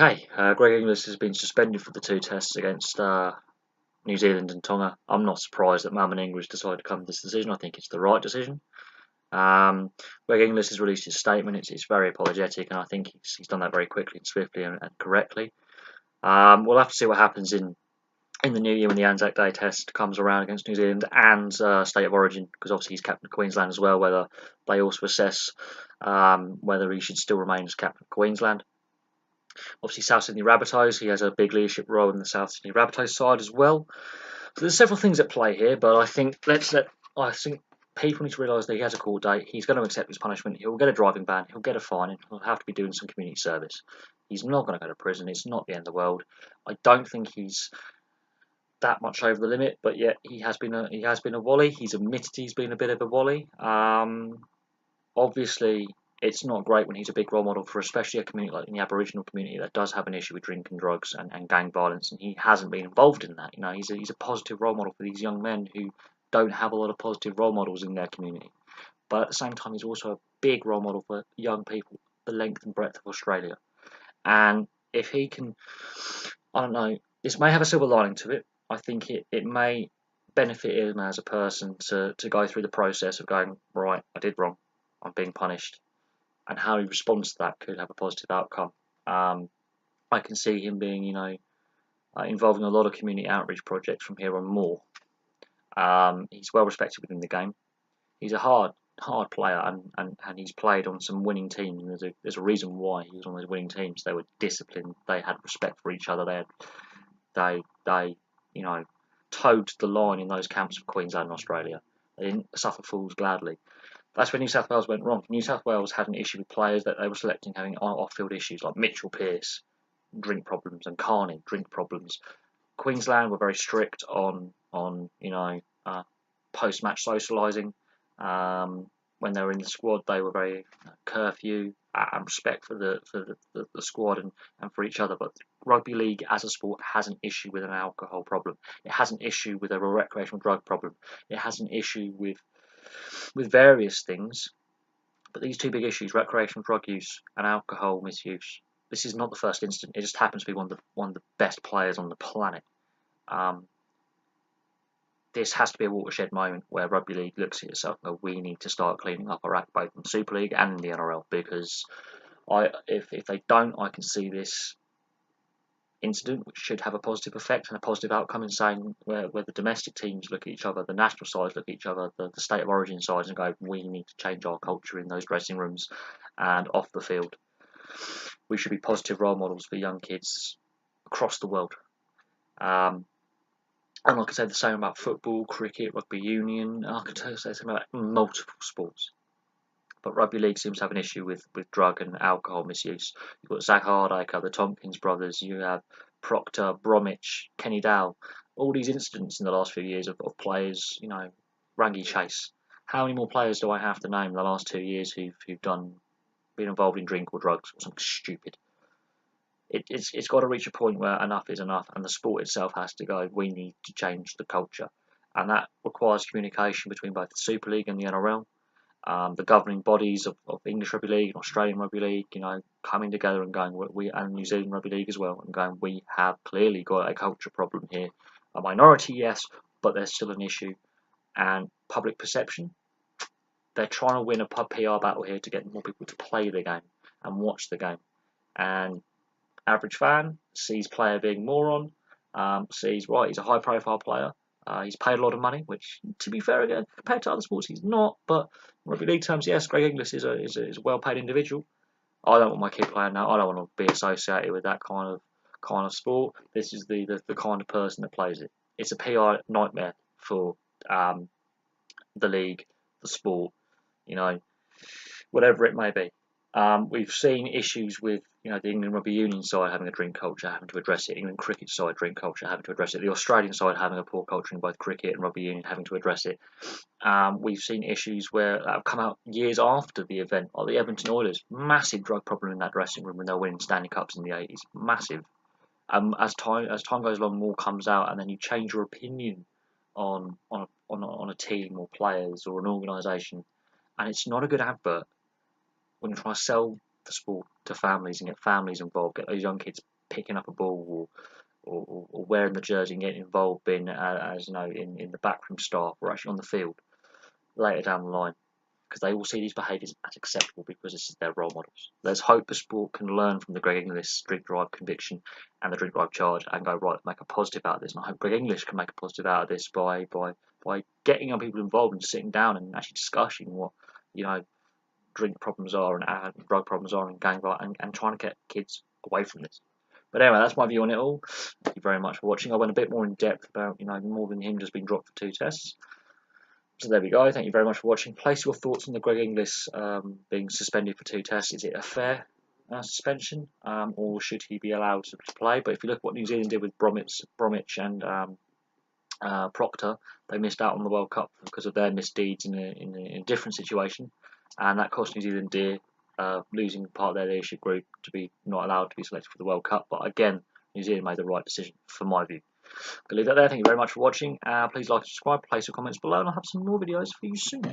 Okay, Greg Inglis has been suspended for the two tests against New Zealand and Tonga. I'm not surprised that Mum and Inglis decided to come to this decision. I think it's the right decision. Greg Inglis has released his statement. It's very apologetic, and I think he's done that very quickly and swiftly and correctly. We'll have to see what happens in the new year when the Anzac Day test comes around against New Zealand and State of Origin, because obviously he's captain of Queensland as well, whether they also assess whether he should still remain as captain of Queensland. Obviously, South Sydney Rabbitohs, he has a big leadership role in the South Sydney Rabbitohs side as well. So there's several things at play here, but I think I think people need to realise that he has a court date. He's going to accept his punishment. He'll get a driving ban. He'll get a fine. And he'll have to be doing some community service. He's not going to go to prison. It's not the end of the world. I don't think he's that much over the limit, but yet he has been a wally. He's admitted he's been a bit of a wally. Obviously, it's not great when he's a big role model for especially a community like in the Aboriginal community that does have an issue with drink and drugs and gang violence, and he hasn't been involved in that. You know, he's a positive role model for these young men who don't have a lot of positive role models in their community. But at the same time, he's also a big role model for young people, the length and breadth of Australia. And if he can, I don't know, this may have a silver lining to it. I think it may benefit him as a person to go through the process of going, right, I did wrong, I'm being punished, and how he responds to that could have a positive outcome. I can see him being, involved in a lot of community outreach projects from here on more. He's well respected within the game. He's a hard player, and he's played on some winning teams. And there's a reason why he was on those winning teams. They were disciplined. They had respect for each other. They towed the line in those camps of Queensland and Australia. They didn't suffer fools gladly. That's where New South Wales went wrong. New South Wales had an issue with players that they were selecting having off-field issues, like Mitchell Pearce, drink problems, and Carney, drink problems. Queensland were very strict on post-match socialising. When they were in the squad, they were very curfew and respect for the squad and for each other. But rugby league as a sport has an issue with an alcohol problem. It has an issue with a recreational drug problem. It has an issue with various things. But these two big issues, recreational drug use and alcohol misuse, this is not the first incident. It just happens to be one of the best players on the planet. This has to be a watershed moment where rugby league looks at itself and goes, we need to start cleaning up our act both in the Super League and in the NRL, because if they don't, I can see this incident, which should have a positive effect and a positive outcome, in saying where the domestic teams look at each other, the national sides look at each other, the State of Origin sides, and go, we need to change our culture in those dressing rooms and off the field. We should be positive role models for young kids across the world. And I could say the same about football, cricket, rugby union. I could say the same about multiple sports. But rugby league seems to have an issue with drug and alcohol misuse. You've got Zach Hardacre, the Tompkins brothers, you have Proctor, Bromwich, Kenny Dow. All these incidents in the last few years of players, Rangi Chase. How many more players do I have to name in the last 2 years who've been involved in drink or drugs or something stupid? It's got to reach a point where enough is enough, and the sport itself has to go, we need to change the culture. And that requires communication between both the Super League and the NRL. The governing bodies of English Rugby League and Australian Rugby League, coming together and going, and New Zealand Rugby League as well, and going, we have clearly got a culture problem here. A minority, yes, but there's still an issue. And public perception, they're trying to win a PR battle here to get more people to play the game and watch the game. And average fan sees player being moron, sees, right, he's a high-profile player. He's paid a lot of money, which, to be fair, again, compared to other sports, he's not. But in rugby league terms, yes, Greg Inglis is a well-paid individual. I don't want my kid playing now. I don't want to be associated with that kind of sport. This is the kind of person that plays it. It's a PR nightmare for the league, the sport, whatever it may be. We've seen issues with the England Rugby Union side having a drink culture, having to address it. England cricket side drink culture, having to address it. The Australian side having a poor culture in both cricket and rugby union, having to address it. We've seen issues where that have come out years after the event, like the Edmonton Oilers, massive drug problem in that dressing room when they were winning Stanley Cups in the 80s, massive. As time goes along, more comes out, and then you change your opinion on a team or players or an organisation, and it's not a good advert when you're trying to sell the sport to families and get families involved, get those young kids picking up a ball or wearing the jersey and getting involved in, as you know, in the backroom staff or actually on the field later down the line, because they all see these behaviours as acceptable because this is their role models. Let's hope the sport can learn from the Greg Inglis drink drive conviction and the drink drive charge and go, right, make a positive out of this. And I hope Greg Inglis can make a positive out of this by getting young people involved and sitting down and actually discussing what, you know, drink problems are and drug problems are and gang violence and trying to get kids away from this. But anyway, that's my view on it all. Thank you very much for watching. I went a bit more in depth about, you know, more than him just being dropped for 2 tests. So there we go. Thank you very much for watching. Place your thoughts on the Greg Inglis being suspended for 2 tests. Is it a fair suspension, or should he be allowed to play? But if you look at what New Zealand did with Bromwich and Proctor, they missed out on the World Cup because of their misdeeds in a different situation, and that cost New Zealand dear, losing part of their leadership group to be not allowed to be selected for the World Cup. But again, New Zealand made the right decision, from my view. I'll leave that there. Thank you very much for watching. Please like and subscribe, place your comments below, and I'll have some more videos for you soon.